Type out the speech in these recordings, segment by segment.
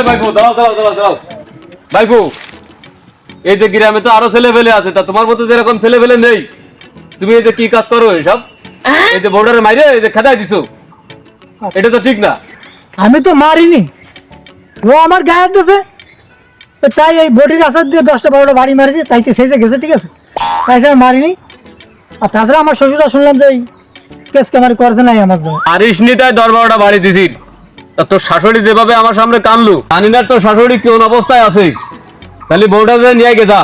ভাইপো দাও দাও দাও দাও ভাইপো, এই যে গ্রামে তো আরো ছেলে ফেলে আছে, তা তোমার মতো যেরকম ছেলে ফেলে নেই, তুমি এই যে কি কাজ করো এসব? এই যে বর্ডারে মাইরে এই যে খেদাই দিছো, এটা তো ঠিক না। আমি তো মারিনি, ও আমার গায়ে দিয়েছে, তাই এই বডির আসার দিয়ে 10টা 12টা বাড়ি মারিছি, তাইতে সেজে গেছে, ঠিক আছে, তাই আমি মারিনি। আর তাছাড়া আমার শ্বশুরা শুনলাম যে এই কেস কামারি করছে নাই আমার জন্য। আরিস নি তাই 10-12টা বাড়ি দিছি, তা তোর শাশুড়ি যেভাবে আমার সামনে কানলু, জানি না তোর শাশুড়ি কোন অবস্থায় আছে, তাহলে বউটা যে নিয়ে গেছা।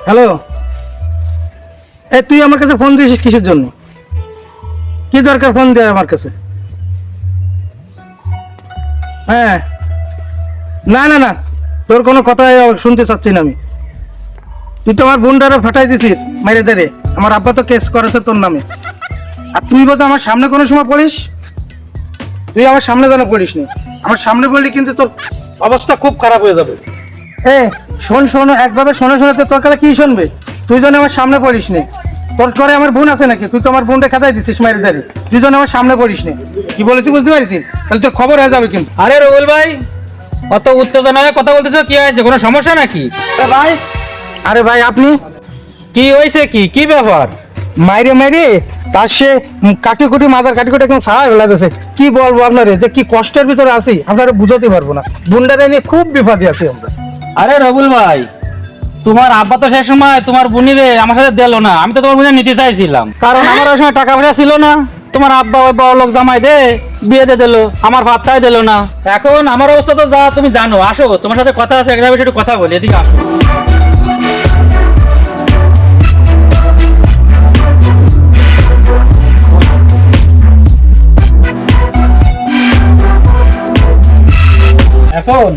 হ্যালো, এই তুই আমার কাছে ফোন দিয়েছিস কিসের জন্য? কি দরকার ফোন দেয় আমার কাছে? হ্যাঁ, না না না, তোর কোনো কথাই শুনতে চাচ্ছি না আমি। তুই তো আমার বোনটারে ফাটাই দিছিস মাইরে দাঁড়ে, আমার আব্বা তো কেস করেছে তোর নামে। আর তুই বোধ আমার সামনে কোনো সময় পড়িস? তুই আমার সামনে যেন পড়িস নি, আমার সামনে পড়লে কিন্তু তোর অবস্থা খুব খারাপ হয়ে যাবে। শোন শোন, একভাবে শোনে শোনে তো তোর কথা কি শুনবে? তুই যেন আমার সামনে পড়িস নি। তোর ঘরে আমার বোন আছে নাকি? তুই তো আমার বোনটা খাতায় দিচ্ছিস মাইরে দাঁড়িয়ে, তুই যেন আমার সামনে পড়িস নি। কি বলেছি বুঝতে পারিস? তাহলে তোর খবর হয়ে যাবে কিন্তু। আরে রুবেল ভাই, অত উত্তেজনায় কথা বলতেছো, কি হয়েছে? কোনো সমস্যা নাকি? ভাই, আরে ভাই আপনি কি হয়েছে? কি ব্যাপার? মাইরে মাইরে তার সে কাটি কুটি মাজার কাটি কুটি একদম ছাড়া ফেলা দিয়েছে। কি বলবো আপনারে, যে কি কষ্টের ভিতরে আছি আপনারা বুঝাতে পারবো না। বোনটারে নিয়ে খুব বিপদে আছি আমরা। আরে রুবেল ভাই, তোমার আব্বা তো সেই সময় তোমার বোনিরে আমার সাথে দিল না, আমি তো তোমার বোনে নিতে চাইছিলাম, কারণ আমার ওই সময় টাকা পয়সা ছিল না। তোমার আব্বা ওই বড় লোক জামাই দে বিয়ে দিয়ে দিল, আমার ভাতটাই দিল না। এখন আমার অবস্থা তো যা তুমি জানো। আসো, তোমার সাথে কথা আছে, একটা বিষয়ে একটু কথা বলি, এদিকে আসো। এখন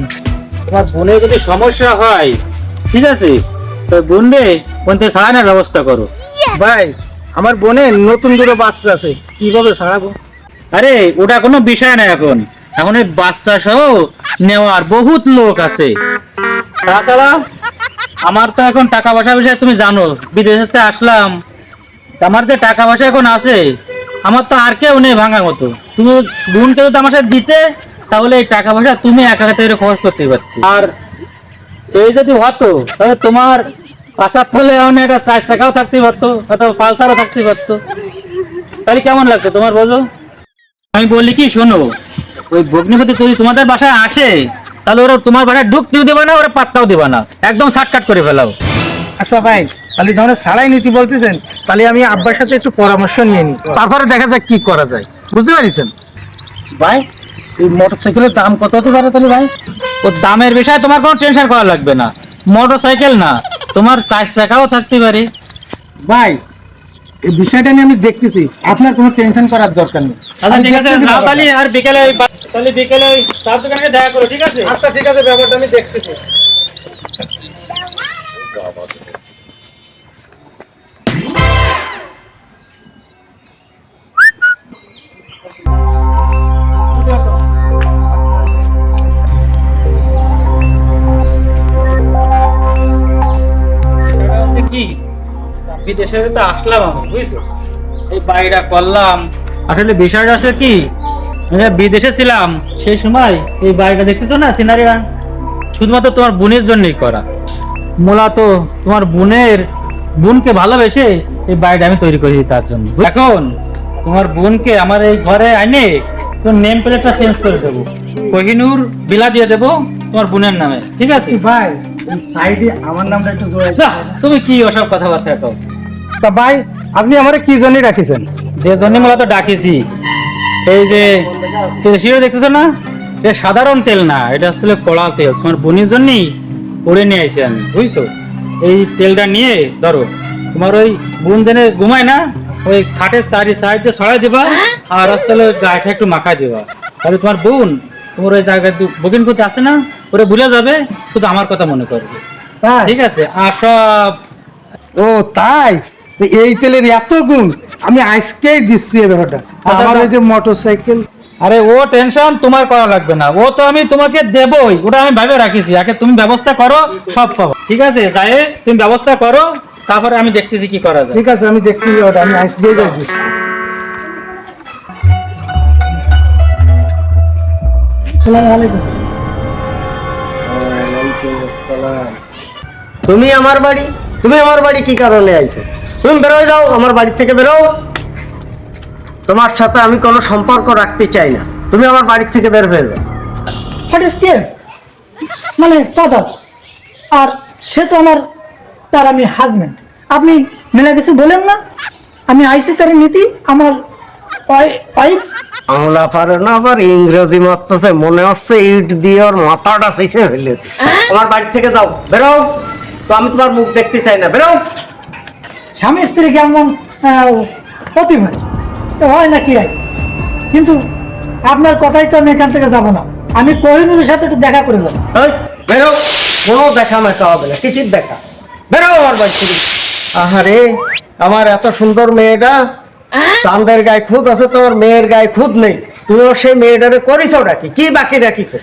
তোমার বোনের যদি সমস্যা হয়, ঠিক আছে, তো বোন রে কোনতে ছাড়ানোর ব্যবস্থা করো। ভাই, আমার বোনের নতুন দুটো বাচ্চা আছে, কিভাবে ছাড়াবো? আরে ওটা কোনো বিষয় না, এখন এখন এই বাচ্চা সহ নেওয়ার বহুত লোক আছে। তাছাড়া আমার তো এখন টাকা পয়সা বিষয়ে তুমি জানো, বিদেশে আসলাম, আমার যে টাকা পয়সা এখন আছে, আমার তো আর কেউ নেই ভাঙার মতো। তুমি বোনকে যদি আমার সাথে দিতে, তাহলে এই টাকা পয়সা তুমি একা হাতে খরচ করতে পারতে। আর এই যদি হতো, তাহলে তোমার পাশার থলে এমন একটা 4 চাকাও থাকতে পারতো, অথবা পালসারও থাকতে পারতো। তাহলে কেমন লাগতো তোমার, বলো? আমি বলি কি, শোনো, ওই ভগ্নিপতি যদি তোমাদের বাসায় আসে, তাহলে ওরা তোমার বাসায় ঢুকতেও দেবে না, ওরা পাত্তাও দেবে না, একদম শার্টকাট করে ফেলাও। আচ্ছা ভাই, তাহলে যখন ছাড়াই নীতি বলতেছেন, তাহলে আমি আব্বার সাথে একটু পরামর্শ নিয়ে নিই, তারপরে দেখা যাক কি করা যায়। বুঝতে পারছেন ভাই? এই মোটরসাইকেলের দাম কত হতে পারে তাহলে ভাই? ও দামের বিষয়ে তোমার কোনো টেনশন করা লাগবে না। মোটর সাইকেল না, তোমার 4 চাকাও থাকতে পারে। ভাই, এই বিষয়টা নিয়ে আমি দেখতেছি, আপনার কোনো টেনশন করার দরকার নেই। আচ্ছা ঠিক আছে, তাহলে আর বিকেলে ওই চার দোকানে দেখা করো, ঠিক আছে? আচ্ছা ঠিক আছে, ব্যাপারটা আমি দেখতেছি। কি বিদেশে তো আসলাম আমি, বুঝছো, এই বাইরা করলাম। আসলে বিষয়টা আসলে কি, বিদেশে ছিলাম সেই সময় এই বাড়িটা দেখতেছো না, সিনারিটা শুধুমাত্র তোমার বোনের জন্যই করা। মূলত তোমার বোনকে ভালোবেসে এই বাড়িটা আমি তৈরি করেছি তার জন্য। এখন তোমার বোনকে আমার এই ঘরে আনে তোর নেম প্লেটটা চেঞ্জ করে দেবো, কোহিনূর বিলা দিয়ে দেবো তোমার বোনের নামে, ঠিক আছে? ভাই, সাইডে আমার নামটা একটু জোড়াই। তুমি কি ওসব কথাবার্তা কও? তা ভাই, আপনি আমারে কি জন্য রাখিছেন? যে জন্য মূলত ডাকিছি, এই যে তেল দেখতেছো না, এটা সাধারণ তেল না, এটা আসলে কড়া তেল, তোমার বোনের জন্যই করে নিয়ে আইছি আমি, বুঝছো? এই তেলটা নিয়ে ধরো, তোমার ওই বোন জেনে ঘুমায় না, ওই খাটের সাইডে ছড়াই দিবা, আর আসলে গায়েটা একটু মাখাই দিবা, তাহলে তোমার বোন তোমার ওই জায়গায় বগিন করতে আসে না, ওরা ভুলে যাবে, শুধু আমার কথা মনে করবে, ঠিক আছে? আর সব ও তাই? এই তেলের এত গুণ, আমি আজকেই দিচ্ছি এই ব্যাপারটা। আমার ওই যে মোটরসাইকেল, আরে ও টেনশন তোমার করা লাগবে না, ও তো আমি তোমাকে দেবই, ওটা আমি ভাবে রাখিছি। আগে তুমি ব্যবস্থা করো, সব পাবো, ঠিক আছে? যাই তুমি ব্যবস্থা করো, তারপরে আমি দেখতেছি কি করা যায়। ঠিক আছে, আমি দেখছি ওটা, আমি আজকেই যাই। আসসালামু আলাইকুম। তুমি আমার বাড়ি কি কারণে আইছো? তুমি বেরোয় যাও, আমার বাড়ি থেকে বেরো। তোমার সাথে আমি কোনো সম্পর্ক রাখতে চাই না, তুমি আমার বাড়ি থেকে বের হয়ে যাও। What is case? মানে কথা, আর সে তো আমার, তার আমি হাজবেন্ড। আপনি মেলা কিছু বলেন না, আমি আইসি তার নীতি আমার ওয়াইফ। বাংলা পারে না, আবার ইংরেজি মারতেছে, মনে হচ্ছে ইট দিয়ে ওর মাথাটা শিখে ফেলে। আমার বাড়ি থেকে যাও, বেরো। তো আমি তোমার মুখ দেখতে চাই না, বেরো। স্বামী স্ত্রী কেমন হতে পারে, তো হয় না কি হয়, কিন্তু আপনার কথাই তো আমি এখান থেকে যাব না। আমি কোহিনুরের সাথে একটু দেখা করে যাবো। এই, বেরো। কোনো দেখা মেকা হবে না, কিছুর দেখা। বেরো আমার বাড়ি থেকে। আহারে, আমার এত সুন্দর মেয়েটা, চাঁদের গায়ে খুদ আছে, তোমার মেয়ের গায়ে খুদ নেই। তুমিও সেই মেয়েটারে করিছো নাকি? কি বাকি রাখিছো?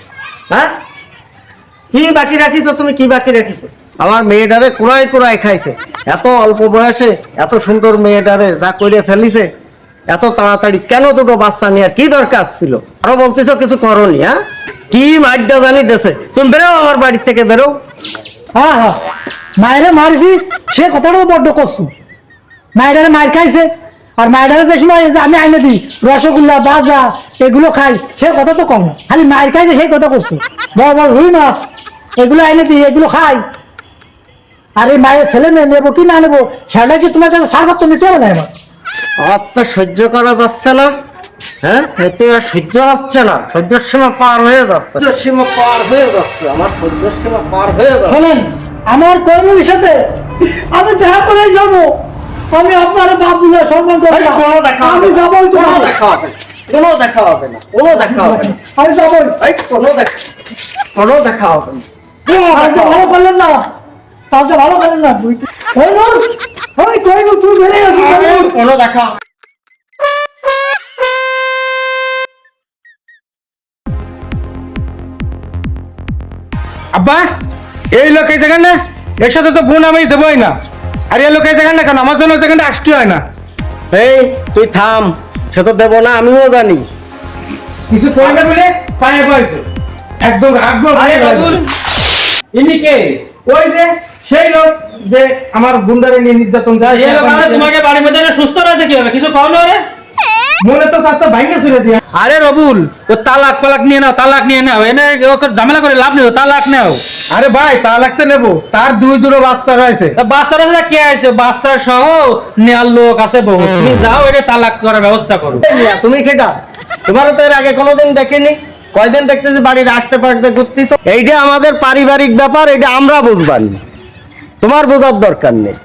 হ্যাঁ, কি বাকি রাখিছো? তুমি কি বাকি রাখিছো? আমার মেয়েটারে কুড়াই কুড়াই খাইছে। এত অল্প বয়সে এত সুন্দর মেয়েটারে যা করে ফেলিছে, এত তাড়াতাড়ি কেন দুটো বাচ্চা নিয়ে কি দরকার ছিল? আরো বলতেছো কিছু করনি? হ্যাঁ, কি মাইডা জানি দেছে। তুমি বেরো আমার বাড়ি থেকে, বেরো। হ্যাঁ হ্যাঁ, মায়েরে মারছি, সে কথাটাও বড্ড করছো। মায়েরারে মার খাইছে, আর মায়েরারে যে সময় যে আমি আইনে দিই রসগোল্লা বাজা এগুলো খাই, সে কথা তো কম না, খালি মায়ের খাইছে সেই কথা করছো। বড় বড় রুই মাছ এগুলো আইনে দিই, এগুলো খাই। আর এই মায়ের ছেলে মেয়ে নেবো কি না নেবো, সেটা কি তোমার কাছে সার্বত্র নিতে হবে না? এবার আর তো সহ্য করা যাচ্ছে না। হ্যাঁ, এতে আর সহ্য হচ্ছে না, সহ্যের সীমা পার হয়ে যাচ্ছে, সহ্যের সীমা পার হয়ে যাচ্ছে, আমার সহ্যের সীমা পার হয়ে যাচ্ছে। শোনেন, আমার কর্মীর সাথে আমি দেখা করে যাবো। আমি আপনার বাপ বুঝে সম্মান করবো এই, না। কোনো দেখা হবে আমি না, যাবোই তো। কোনো দেখা হবে না, কোনো দেখা হবে না, কোনো দেখা হবে না। আমি যাবোই। এই, কোনো দেখা হবে না। কোনো দেখা হবে না। কাজটা ভালো করলেন না, কাজটা ভালো করলেন না। কইনুর, ওই কইনুর, তুই বেড়ে গেছিস। কইনুর, কোনো দেখা হবে না। আব্বা, এই লোক এই জায়গায় না, এর সাথে তো বোন আমি দেবই না। আর এই লোক এই জায়গায় না কেন, আমার জন্য ওই জায়গাটা আসতে হয় না। এই, তুই থাম, সে তো দেবো না, আমিও জানি। কিছু কই না বলে পায়ে পড়েছে, একদম রাগবো। আরে বাবুল, ইনি কে? ওই যে সেই লোক যে আমার গুন্ডারে নিয়ে নির্যাতন দেয়। এই লোক আমাদের তোমাকে বাড়ির মধ্যে এনে সুস্থ রয়েছে কিভাবে? কিছু কও না রে? মনে তো চাচ্ছে ভাইঙ্গা ছুড়ে দিয়া। আরে রবুল, ও তালাক পালাক নিয়ে নাও, তালাক নিয়ে নাও, এনে ওকে ঝামেলা করে লাভ নেই, তালাক নাও। আরে ভাই, তা লাগতে নেবো, তার দুই দুটো বাচ্চা রয়েছে। তা বাচ্চারা সাথে কে আছে? বাচ্চা সহ নেয়ার লোক আছে বহু। তুমি যাও, এটা তালাক করার ব্যবস্থা করো। এই মিয়া, তুমি খেটা, তোমারও তো এর আগে কোনোদিন দেখিনি, কয়দিন দেখতেছি বাড়ির আসতে পারতে ঘুরতেছো। এইটা আমাদের পারিবারিক ব্যাপার, এটা আমরা বুঝবানি, তোমার বোঝার দরকার নেই।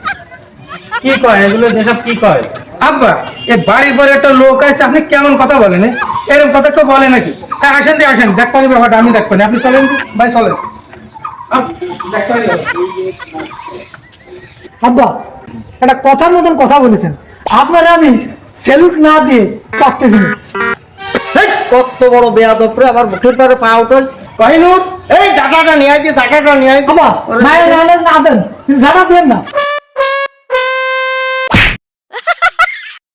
কি কয় এগুলো, যেসব কি কয়? আব্বা, এ বাড়ির পরে একটা লোক আছে, আপনি কেমন কথা বলেন? এরকম কথা কেউ বলে নাকি? আসেন দিয়ে আসেন, দেখ পানি ব্যাপারটা আমি দেখ পানি। আপনি চলেন ভাই, চলেন। আব্বা, একটা কথার মতন কথা বলেছেন, আপনারা আমি স্যালুট না দিয়ে পারতেছি না। এই, কত বড় বেয়াদব রে, আমার মুখের পরে পা উঠল। কহিনুর, এই জাটাটা নিয়ে আইতে, জাটাটা নিয়ে আইতে। আব্বা, মায়ের না দেন, কিন্তু ঝাড়া দেন না।